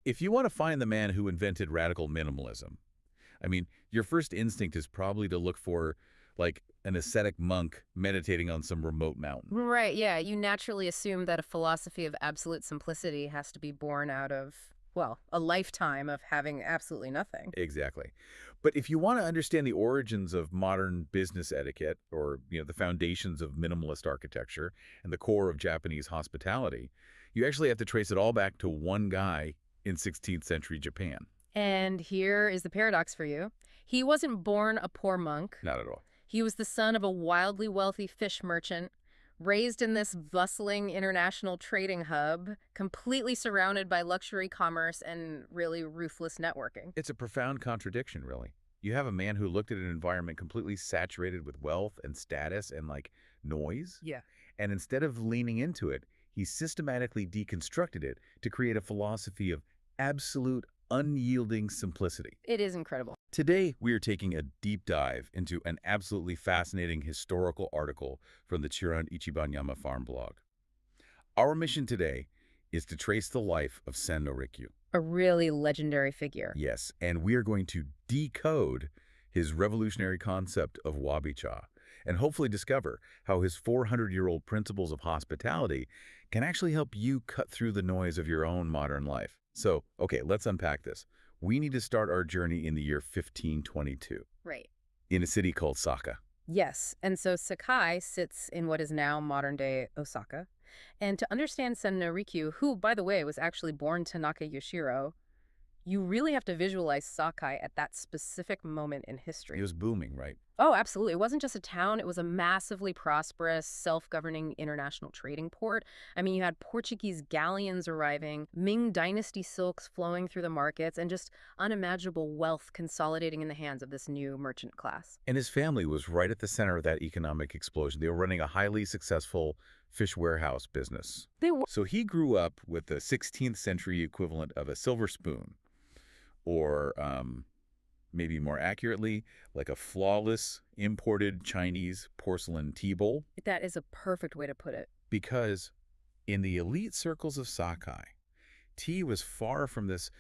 if you want to find the man who invented radical minimalism, I mean, your first instinct is probably to look for, like, an ascetic monk meditating on some remote mountain. Right, yeah. You naturally assume that a philosophy of absolute simplicity has to be born out of, well, a lifetime of having absolutely nothing. Exactly. But if you want to understand the origins of modern business etiquette, or, the foundations of minimalist architecture and the core of Japanese hospitality, you actually have to trace it all back to one guy in 16th century Japan. And here is the paradox for you. He wasn't born a poor monk. Not at all. He was the son of a wildly wealthy fish merchant, raised in this bustling international trading hub, completely surrounded by luxury commerce and really ruthless networking. It's a profound contradiction, really. You have a man who looked at an environment completely saturated with wealth and status and, like, noise, Yeah. and instead of leaning into it, he systematically deconstructed it to create a philosophy of absolute, unyielding simplicity. It is incredible. Today, we are taking a deep dive into an absolutely fascinating historical article from the Chiran Ichibanyama farm blog. Our mission today is to trace the life of Sen no Rikyu. A really legendary figure. Yes, and we are going to decode his revolutionary concept of wabi-cha and hopefully discover how his 400-year-old principles of hospitality can actually help you cut through the noise of your own modern life. So, okay, let's unpack this. We need to start our journey in the year 1522 Right. in a city called Saka. Yes, and so Sakai sits in what is now modern-day Osaka. And to understand Sen no Rikyu, who, by the way, was actually born Tanaka Yoshiro, you really have to visualize Sakai at that specific moment in history. It was booming, right? Oh, absolutely. It wasn't just a town. It was a massively prosperous, self-governing international trading port. I mean, you had Portuguese galleons arriving, Ming Dynasty silks flowing through the markets, and just unimaginable wealth consolidating in the hands of this new merchant class. And his family was right at the center of that economic explosion. They were running a highly successful fish warehouse business. They were. So he grew up with the 16th century equivalent of a silver spoon, or maybe more accurately, like a flawless imported Chinese porcelain tea bowl. That is a perfect way to put it. Because in the elite circles of Sakai, tea was far from this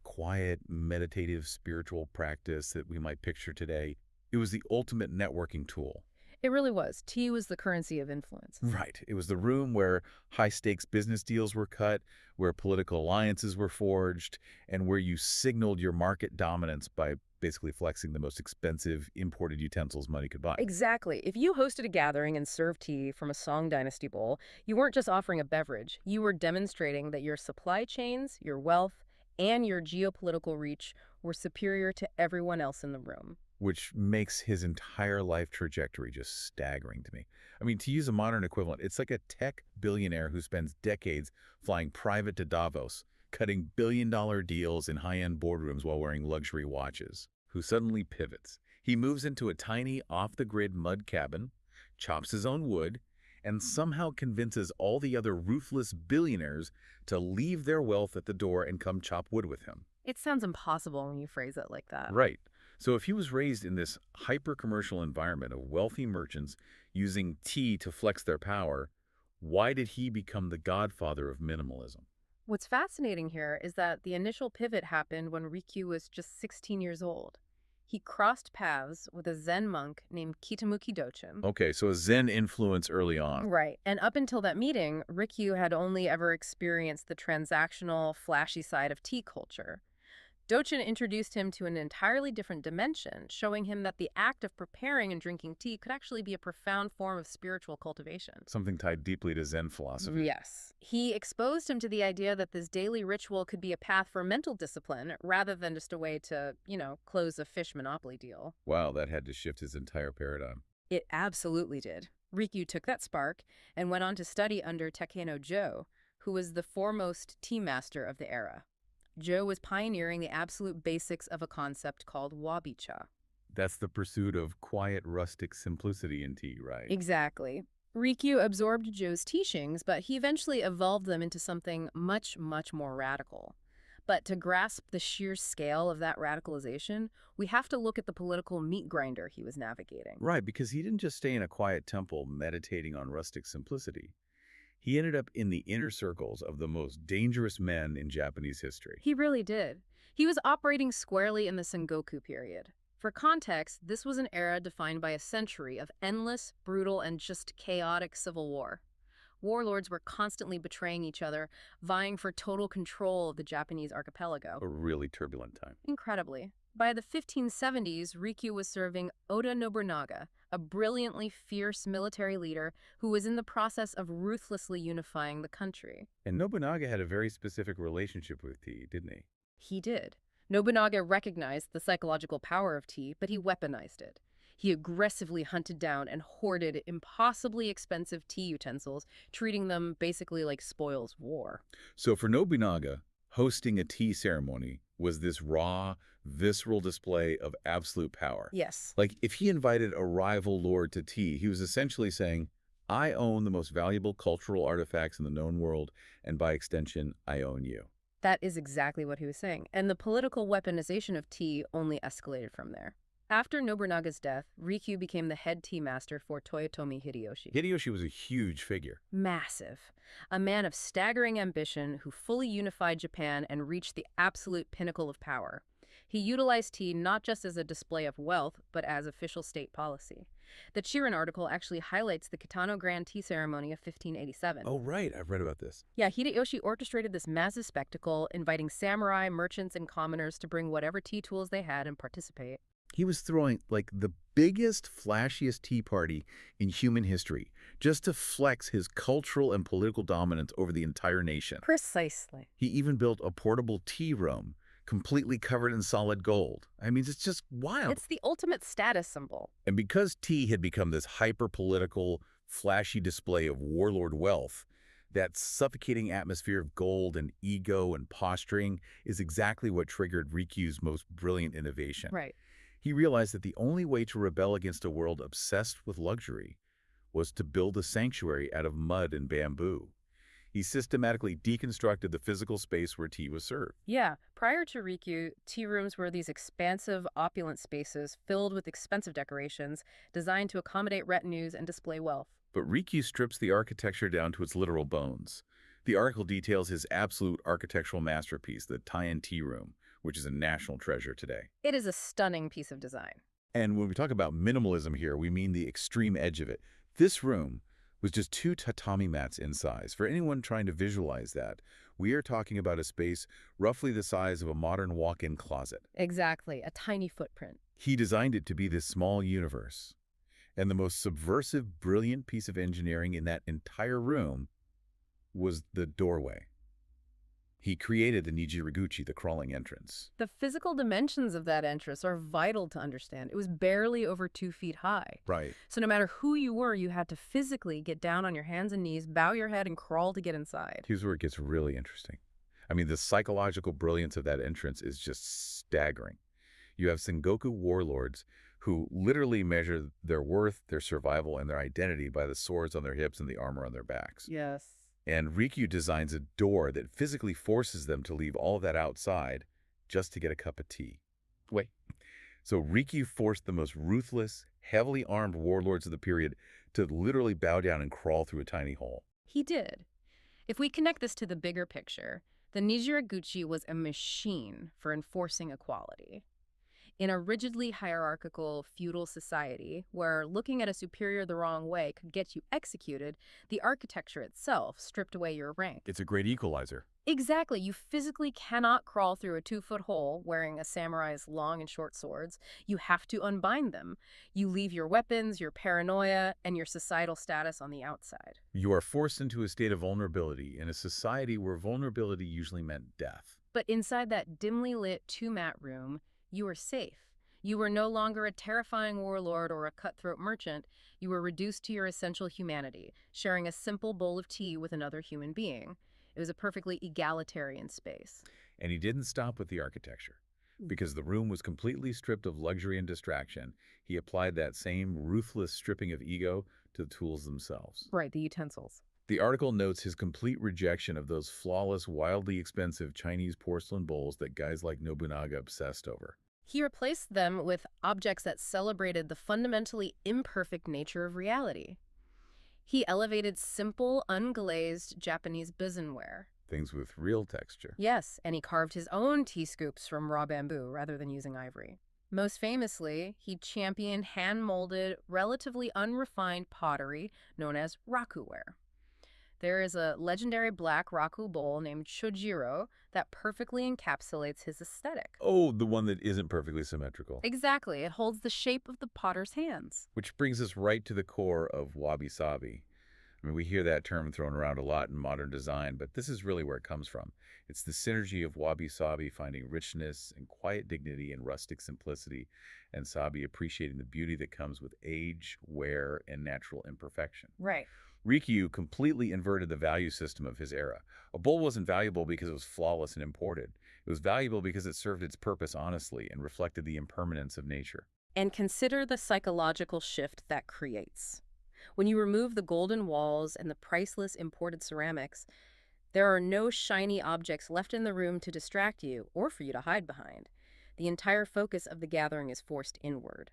quiet, meditative, spiritual practice that we might picture today. It was the ultimate networking tool. It really was. Tea was the currency of influence. Right. It was the room where high-stakes business deals were cut, where political alliances were forged, and where you signaled your market dominance by basically flexing the most expensive imported utensils money could buy. Exactly. If you hosted a gathering and served tea from a Song Dynasty bowl, you weren't just offering a beverage. You were demonstrating that your supply chains, your wealth, and your geopolitical reach were superior to everyone else in the room. Which makes his entire life trajectory just staggering to me. I mean, to use a modern equivalent, it's like a tech billionaire who spends decades flying private to Davos, cutting billion-dollar deals in high-end boardrooms while wearing luxury watches, who suddenly pivots. He moves into a tiny, off-the-grid mud cabin, chops his own wood, and somehow convinces all the other ruthless billionaires to leave their wealth at the door and come chop wood with him. It sounds impossible when you phrase it like that. Right. So if he was raised in this hyper-commercial environment of wealthy merchants using tea to flex their power, why did he become the godfather of minimalism? What's fascinating here is that the initial pivot happened when Rikyu was just 16 years old. He crossed paths with a Zen monk named Kitamuki Dochin. Okay, so a Zen influence early on. Right. And up until that meeting, Rikyu had only ever experienced the transactional, flashy side of tea culture. Dochin introduced him to an entirely different dimension, showing him that the act of preparing and drinking tea could actually be a profound form of spiritual cultivation. Something tied deeply to Zen philosophy. Yes. He exposed him to the idea that this daily ritual could be a path for mental discipline rather than just a way to, close a fish monopoly deal. Wow, that had to shift his entire paradigm. It absolutely did. Rikyu took that spark and went on to study under Takeno Jo, who was the foremost tea master of the era. Jo was pioneering the absolute basics of a concept called wabi-cha. That's the pursuit of quiet, rustic simplicity in tea, right? Exactly. Rikyu absorbed Jo's teachings, but he eventually evolved them into something much, much more radical. But to grasp the sheer scale of that radicalization, we have to look at the political meat grinder he was navigating. Right, because he didn't just stay in a quiet temple meditating on rustic simplicity. He ended up in the inner circles of the most dangerous men in Japanese history. He really did. He was operating squarely in the Sengoku period. For context, this was an era defined by a century of endless, brutal, and just chaotic civil war. Warlords were constantly betraying each other, vying for total control of the Japanese archipelago. A really turbulent time. Incredibly, by the 1570s, Rikyu was serving Oda Nobunaga, a brilliantly fierce military leader who was in the process of ruthlessly unifying the country. And Nobunaga had a very specific relationship with tea, didn't he? He did. Nobunaga recognized the psychological power of tea, but he weaponized it. He aggressively hunted down and hoarded impossibly expensive tea utensils, treating them basically like spoils of war. So for Nobunaga, hosting a tea ceremony was this raw, visceral display of absolute power. Yes. Like, if he invited a rival lord to tea, he was essentially saying, I own the most valuable cultural artifacts in the known world, and by extension, I own you. That is exactly what he was saying, and the political weaponization of tea only escalated from there. After Nobunaga's death, Rikyu became the head tea master for Toyotomi Hideyoshi. Hideyoshi was a huge figure. Massive. A man of staggering ambition who fully unified Japan and reached the absolute pinnacle of power. He utilized tea not just as a display of wealth, but as official state policy. The Chirin article actually highlights the Kitano Grand Tea Ceremony of 1587. Oh, right. I've read about this. Yeah, Hideyoshi orchestrated this massive spectacle, inviting samurai, merchants, and commoners to bring whatever tea tools they had and participate. He was throwing, like, the biggest, flashiest tea party in human history, just to flex his cultural and political dominance over the entire nation. Precisely. He even built a portable tea room, completely covered in solid gold. I mean, it's just wild. It's the ultimate status symbol. And because tea had become this hyper-political, flashy display of warlord wealth, that suffocating atmosphere of gold and ego and posturing is exactly what triggered Rikyu's most brilliant innovation. Right. He realized that the only way to rebel against a world obsessed with luxury was to build a sanctuary out of mud and bamboo. He systematically deconstructed the physical space where tea was served. Yeah, prior to Rikyu, tea rooms were these expansive, opulent spaces filled with expensive decorations designed to accommodate retinues and display wealth. But Rikyu strips the architecture down to its literal bones. The article details his absolute architectural masterpiece, the Taian Tea Room, which is a national treasure today. It is a stunning piece of design. And when we talk about minimalism here, we mean the extreme edge of it. This room was just 2 tatami mats in size. For anyone trying to visualize that, we are talking about a space roughly the size of a modern walk-in closet. Exactly, a tiny footprint. He designed it to be this small universe. And the most subversive, brilliant piece of engineering in that entire room was the doorway. He created the Nijiraguchi, the crawling entrance. The physical dimensions of that entrance are vital to understand. It was barely over 2 feet high. Right. So no matter who you were, you had to physically get down on your hands and knees, bow your head, and crawl to get inside. Here's where it gets really interesting. I mean, the psychological brilliance of that entrance is just staggering. You have Sengoku warlords who literally measure their worth, their survival, and their identity by the swords on their hips and the armor on their backs. Yes. And Rikyu designs a door that physically forces them to leave all of that outside just to get a cup of tea. Wait. So Rikyu forced the most ruthless, heavily armed warlords of the period to literally bow down and crawl through a tiny hole. He did. If we connect this to the bigger picture, the Nijiraguchi was a machine for enforcing equality. In a rigidly hierarchical, feudal society, where looking at a superior the wrong way could get you executed, the architecture itself stripped away your rank. It's a great equalizer. Exactly. You physically cannot crawl through a 2-foot hole wearing a samurai's long and short swords. You have to unbind them. You leave your weapons, your paranoia, and your societal status on the outside. You are forced into a state of vulnerability in a society where vulnerability usually meant death. But inside that dimly lit 2-mat room, you were safe. You were no longer a terrifying warlord or a cutthroat merchant. You were reduced to your essential humanity, sharing a simple bowl of tea with another human being. It was a perfectly egalitarian space. And he didn't stop with the architecture. Because the room was completely stripped of luxury and distraction, he applied that same ruthless stripping of ego to the tools themselves. Right, the utensils. The article notes his complete rejection of those flawless, wildly expensive Chinese porcelain bowls that guys like Nobunaga obsessed over. He replaced them with objects that celebrated the fundamentally imperfect nature of reality. He elevated simple, unglazed Japanese bisenware. Things with real texture. Yes, and he carved his own tea scoops from raw bamboo rather than using ivory. Most famously, he championed hand-molded, relatively unrefined pottery known as rakuware. There is a legendary black raku bowl named Shojiro that perfectly encapsulates his aesthetic. Oh, the one that isn't perfectly symmetrical. Exactly, it holds the shape of the potter's hands. Which brings us right to the core of wabi-sabi. I mean, we hear that term thrown around a lot in modern design, but this is really where it comes from. It's the synergy of wabi-sabi finding richness and quiet dignity in rustic simplicity, and sabi appreciating the beauty that comes with age, wear, and natural imperfection. Right. Rikyu completely inverted the value system of his era. A bowl wasn't valuable because it was flawless and imported. It was valuable because it served its purpose honestly and reflected the impermanence of nature. And consider the psychological shift that creates. When you remove the golden walls and the priceless imported ceramics, there are no shiny objects left in the room to distract you or for you to hide behind. The entire focus of the gathering is forced inward.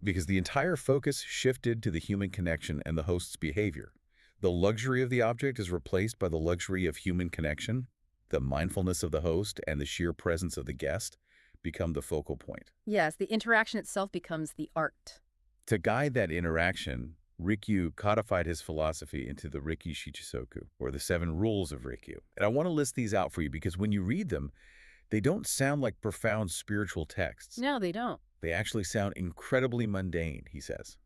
Because the entire focus shifted to the human connection and the host's behavior. The luxury of the object is replaced by the luxury of human connection. The mindfulness of the host and the sheer presence of the guest become the focal point. Yes, the interaction itself becomes the art. To guide that interaction, Rikyu codified his philosophy into the Riki Shichisoku, or the 7 rules of Rikyu. And I want to list these out for you because when you read them, they don't sound like profound spiritual texts. No, they don't. They actually sound incredibly mundane, he says.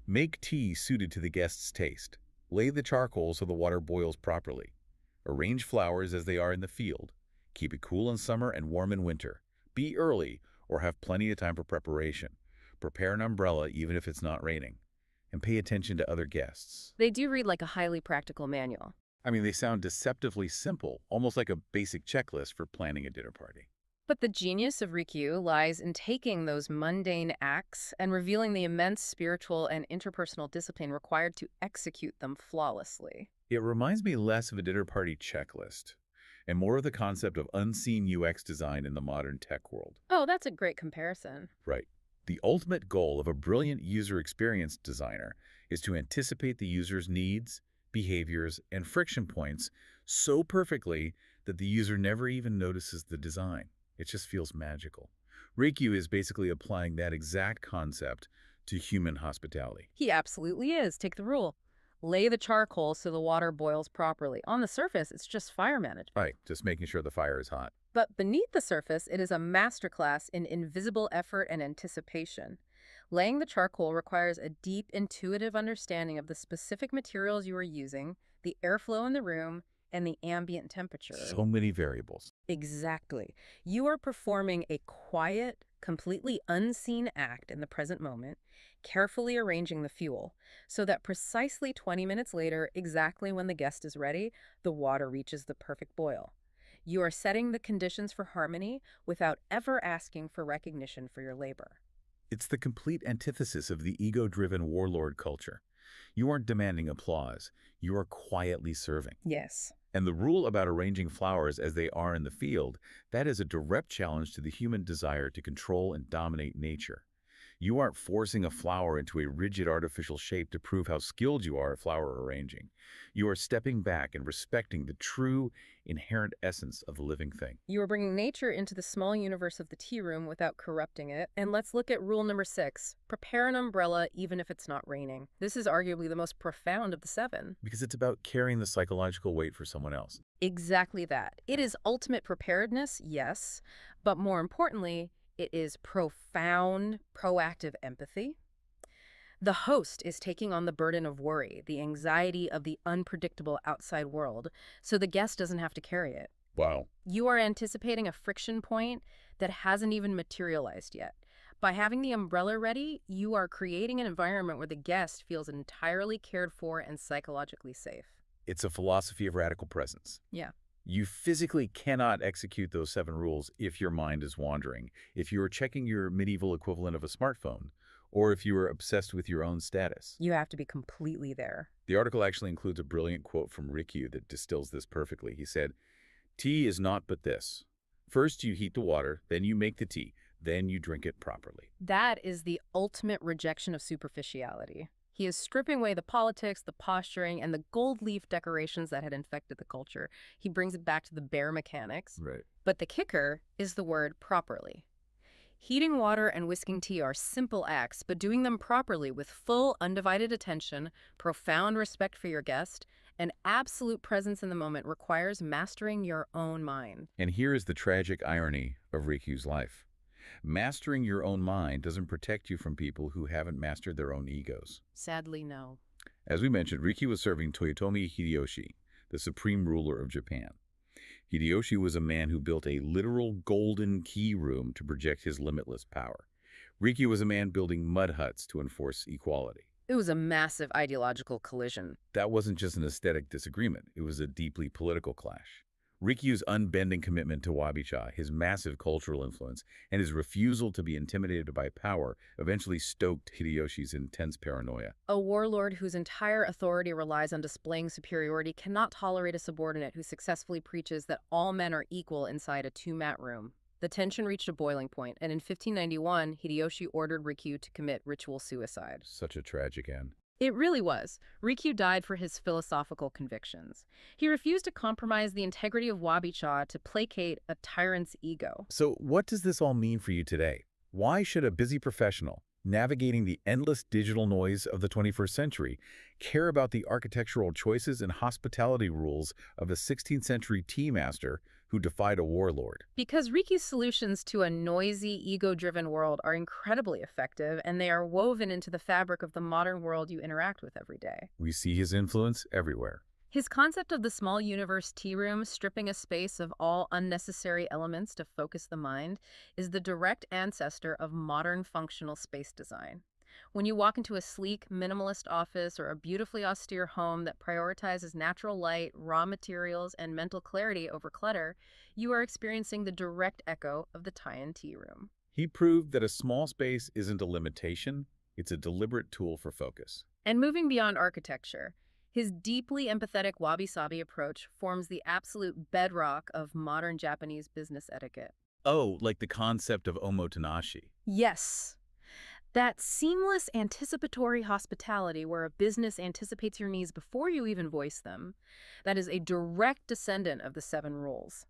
Make tea suited to the guest's taste. Lay the charcoal so the water boils properly. Arrange flowers as they are in the field. Keep it cool in summer and warm in winter. Be early or have plenty of time for preparation. Prepare an umbrella even if it's not raining. And pay attention to other guests. They do read like a highly practical manual. I mean, they sound deceptively simple, almost like a basic checklist for planning a dinner party. But the genius of Rikyu lies in taking those mundane acts and revealing the immense spiritual and interpersonal discipline required to execute them flawlessly. It reminds me less of a dinner party checklist and more of the concept of unseen UX design in the modern tech world. Oh, that's a great comparison. Right. The ultimate goal of a brilliant user experience designer is to anticipate the user's needs, behaviors, and friction points so perfectly that the user never even notices the design. It just feels magical. Rikyu is basically applying that exact concept to human hospitality. He absolutely is. Take the rule. Lay the charcoal so the water boils properly. On the surface, it's just fire management. Right, just making sure the fire is hot. But beneath the surface, it is a masterclass in invisible effort and anticipation. Laying the charcoal requires a deep, intuitive understanding of the specific materials you are using, the airflow in the room, and the ambient temperature. So many variables. Exactly. You are performing a quiet, completely unseen act in the present moment, carefully arranging the fuel, so that precisely 20 minutes later, exactly when the guest is ready, the water reaches the perfect boil. You are setting the conditions for harmony without ever asking for recognition for your labor. It's the complete antithesis of the ego-driven warlord culture. You aren't demanding applause. You are quietly serving. Yes. And the rule about arranging flowers as they are in the field, that is a direct challenge to the human desire to control and dominate nature. You aren't forcing a flower into a rigid artificial shape to prove how skilled you are at flower arranging. You are stepping back and respecting the true, inherent essence of the living thing. You are bringing nature into the small universe of the tea room without corrupting it. And let's look at rule number 6. Prepare an umbrella even if it's not raining. This is arguably the most profound of the 7. Because it's about carrying the psychological weight for someone else. Exactly that. It is ultimate preparedness, yes, but more importantly, it is profound, proactive empathy. The host is taking on the burden of worry, the anxiety of the unpredictable outside world, so the guest doesn't have to carry it. Wow. You are anticipating a friction point that hasn't even materialized yet. By having the umbrella ready, you are creating an environment where the guest feels entirely cared for and psychologically safe. It's a philosophy of radical presence. Yeah. You physically cannot execute those 7 rules if your mind is wandering, if you are checking your medieval equivalent of a smartphone, or if you are obsessed with your own status. You have to be completely there. The article actually includes a brilliant quote from Rikyu that distills this perfectly. He said, "Tea is not but this. First you heat the water, then you make the tea, then you drink it properly." That is the ultimate rejection of superficiality. He is stripping away the politics, the posturing, and the gold leaf decorations that had infected the culture. He brings it back to the bare mechanics. Right. But the kicker is the word properly. Heating water and whisking tea are simple acts, but doing them properly with full, undivided attention, profound respect for your guest, and absolute presence in the moment requires mastering your own mind. And here is the tragic irony of Rikyu's life. Mastering your own mind doesn't protect you from people who haven't mastered their own egos. Sadly, no. As we mentioned, Rikyu was serving Toyotomi Hideyoshi, the supreme ruler of Japan. Hideyoshi was a man who built a literal golden key room to project his limitless power. Rikyu was a man building mud huts to enforce equality. It was a massive ideological collision. That wasn't just an aesthetic disagreement, it was a deeply political clash. Rikyu's unbending commitment to wabi-cha, his massive cultural influence, and his refusal to be intimidated by power eventually stoked Hideyoshi's intense paranoia. A warlord whose entire authority relies on displaying superiority cannot tolerate a subordinate who successfully preaches that all men are equal inside a two-mat room. The tension reached a boiling point, and in 1591, Hideyoshi ordered Rikyu to commit ritual suicide. Such a tragic end. It really was. Rikyu died for his philosophical convictions. He refused to compromise the integrity of wabi-cha to placate a tyrant's ego. So what does this all mean for you today? Why should a busy professional, navigating the endless digital noise of the 21st century, care about the architectural choices and hospitality rules of a 16th century tea master who defied a warlord? Because Rikyu's solutions to a noisy, ego-driven world are incredibly effective, and they are woven into the fabric of the modern world you interact with every day. We see his influence everywhere. His concept of the small universe tea room, stripping a space of all unnecessary elements to focus the mind, is the direct ancestor of modern functional space design. When you walk into a sleek, minimalist office or a beautifully austere home that prioritizes natural light, raw materials, and mental clarity over clutter, you are experiencing the direct echo of the Taiwan tea room. He proved that a small space isn't a limitation, it's a deliberate tool for focus. And moving beyond architecture, his deeply empathetic wabi-sabi approach forms the absolute bedrock of modern Japanese business etiquette. Oh, like the concept of omotenashi. Yes. That seamless anticipatory hospitality where a business anticipates your needs before you even voice them, that is a direct descendant of the 7 rules.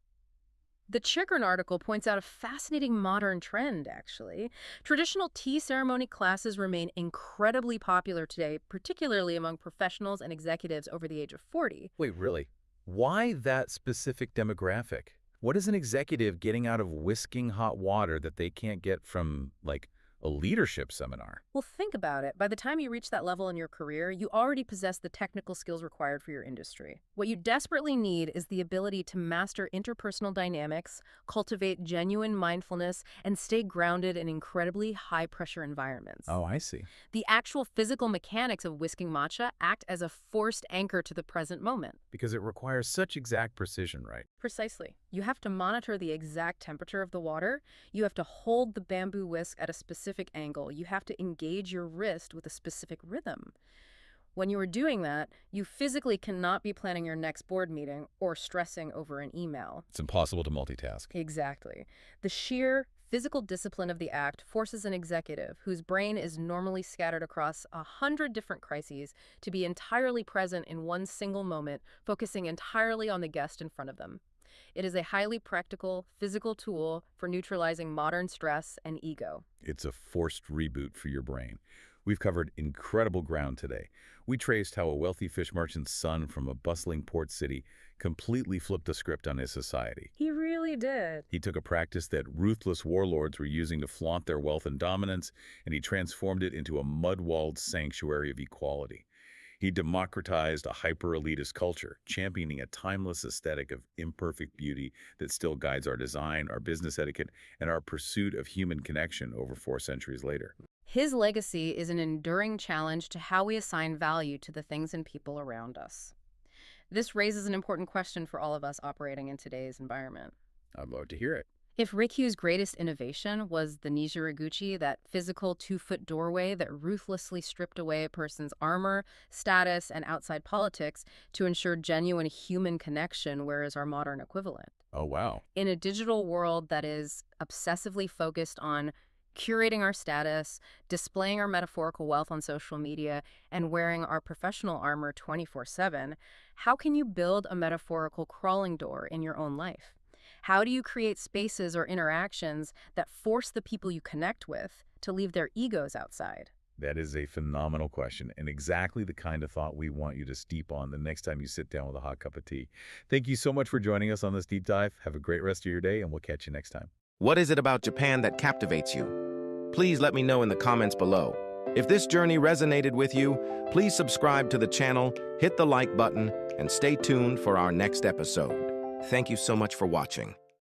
The Chikrin article points out a fascinating modern trend, actually. Traditional tea ceremony classes remain incredibly popular today, particularly among professionals and executives over the age of 40. Wait, really? Why that specific demographic? What is an executive getting out of whisking hot water that they can't get from, like, a leadership seminar? Well, think about it. By the time you reach that level in your career, you already possess the technical skills required for your industry. What you desperately need is the ability to master interpersonal dynamics, cultivate genuine mindfulness, and stay grounded in incredibly high-pressure environments. Oh, I see. The actual physical mechanics of whisking matcha act as a forced anchor to the present moment. Because it requires such exact precision, right? Precisely. You have to monitor the exact temperature of the water. You have to hold the bamboo whisk at a specific angle. You have to engage your wrist with a specific rhythm. When you are doing that, you physically cannot be planning your next board meeting or stressing over an email. It's impossible to multitask. Exactly. The sheer physical discipline of the act forces an executive whose brain is normally scattered across 100 different crises to be entirely present in one single moment, focusing entirely on the guest in front of them. It is a highly practical, physical tool for neutralizing modern stress and ego. It's a forced reboot for your brain. We've covered incredible ground today. We traced how a wealthy fish merchant's son from a bustling port city completely flipped the script on his society. He really did. He took a practice that ruthless warlords were using to flaunt their wealth and dominance, and he transformed it into a mud-walled sanctuary of equality. He democratized a hyper-elitist culture, championing a timeless aesthetic of imperfect beauty that still guides our design, our business etiquette, and our pursuit of human connection over 4 centuries later. His legacy is an enduring challenge to how we assign value to the things and people around us. This raises an important question for all of us operating in today's environment. I'd love to hear it. If Rikyu's greatest innovation was the Nijiraguchi, that physical 2-foot doorway that ruthlessly stripped away a person's armor, status, and outside politics to ensure genuine human connection, where is our modern equivalent? Oh, wow. In a digital world that is obsessively focused on curating our status, displaying our metaphorical wealth on social media, and wearing our professional armor 24/7, how can you build a metaphorical crawling door in your own life? How do you create spaces or interactions that force the people you connect with to leave their egos outside? That is a phenomenal question and exactly the kind of thought we want you to steep on the next time you sit down with a hot cup of tea. Thank you so much for joining us on this deep dive. Have a great rest of your day, and we'll catch you next time. What is it about Japan that captivates you? Please let me know in the comments below. If this journey resonated with you, please subscribe to the channel, hit the like button, and stay tuned for our next episode. Thank you so much for watching.